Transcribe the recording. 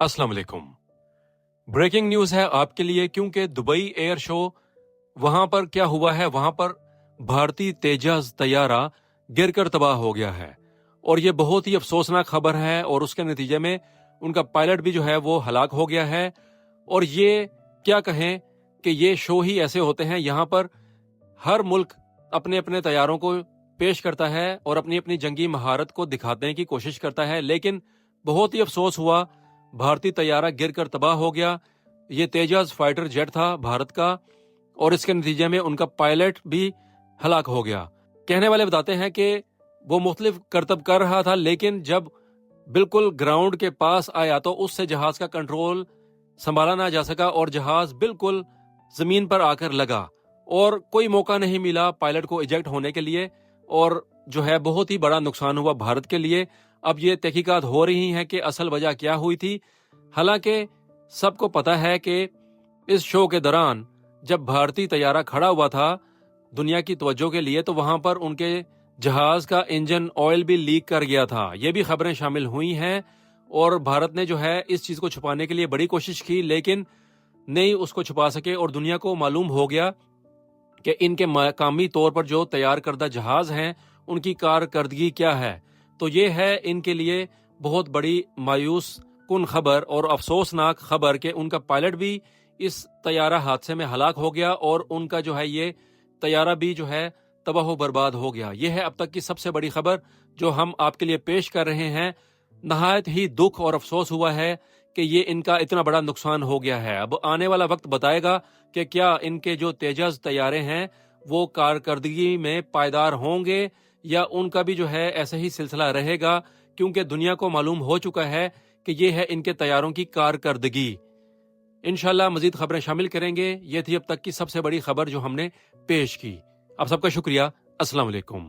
السلام علیکم۔ Breaking news ہے آپ کے لیے، کیونکہ دبئی ایئر شو وہاں پر کیا ہوا ہے، وہاں پر بھارتی تیجاز طیارہ گر کر تباہ ہو گیا ہے، اور یہ بہت ہی افسوسناک خبر ہے، اور اس کے نتیجے میں ان کا پائلٹ بھی جو ہے وہ ہلاک ہو گیا ہے۔ اور یہ کیا کہیں کہ یہ شو ہی ایسے ہوتے ہیں، یہاں پر ہر ملک اپنے اپنے طیاروں کو پیش کرتا ہے اور اپنی اپنی جنگی مہارت کو دکھانے کی کوشش کرتا ہے، لیکن بہت ہی افسوس ہوا، بھارتی طیارہ گر کر تباہ ہو گیا۔ یہ تیجاز فائٹر جیٹ تھا بھارت کا، اور اس کے نتیجے میں ان کا پائلٹ بھی ہلاک ہو گیا۔ کہنے والے بتاتے ہیں کہ وہ مختلف کرتب کر رہا تھا، لیکن جب بالکل گراؤنڈ کے پاس آیا تو اس سے جہاز کا کنٹرول سنبھالا نہ جا سکا، اور جہاز بالکل زمین پر آ کر لگا، اور کوئی موقع نہیں ملا پائلٹ کو ایجیکٹ ہونے کے لیے، اور جو ہے بہت ہی بڑا نقصان ہوا بھارت کے لیے۔ اب یہ تحقیقات ہو رہی ہیں کہ اصل وجہ کیا ہوئی تھی۔ حالانکہ سب کو پتا ہے کہ اس شو کے دوران جب بھارتی طیارہ کھڑا ہوا تھا دنیا کی توجہ کے لیے، تو وہاں پر ان کے جہاز کا انجن آئل بھی لیک کر گیا تھا۔ یہ بھی خبریں شامل ہوئی ہیں، اور بھارت نے جو ہے اس چیز کو چھپانے کے لیے بڑی کوشش کی، لیکن نہیں اس کو چھپا سکے، اور دنیا کو معلوم ہو گیا کہ ان کے مقامی طور پر جو تیار کردہ جہاز ہیں ان کی کارکردگی کیا ہے۔ تو یہ ہے ان کے لیے بہت بڑی مایوس کن خبر اور افسوسناک خبر کہ ان کا پائلٹ بھی اس طیارہ حادثے میں ہلاک ہو گیا، اور ان کا جو ہے یہ طیارہ بھی جو ہے تباہ و برباد ہو گیا۔ یہ ہے اب تک کی سب سے بڑی خبر جو ہم آپ کے لیے پیش کر رہے ہیں۔ نہایت ہی دکھ اور افسوس ہوا ہے کہ یہ ان کا اتنا بڑا نقصان ہو گیا ہے۔ اب آنے والا وقت بتائے گا کہ کیا ان کے جو تیجاز طیارے ہیں وہ کارکردگی میں پائیدار ہوں گے، یا ان کا بھی جو ہے ایسا ہی سلسلہ رہے گا، کیونکہ دنیا کو معلوم ہو چکا ہے کہ یہ ہے ان کے طیاروں کی کارکردگی۔ انشاءاللہ مزید خبریں شامل کریں گے۔ یہ تھی اب تک کی سب سے بڑی خبر جو ہم نے پیش کی۔ آپ سب کا شکریہ۔ السلام علیکم۔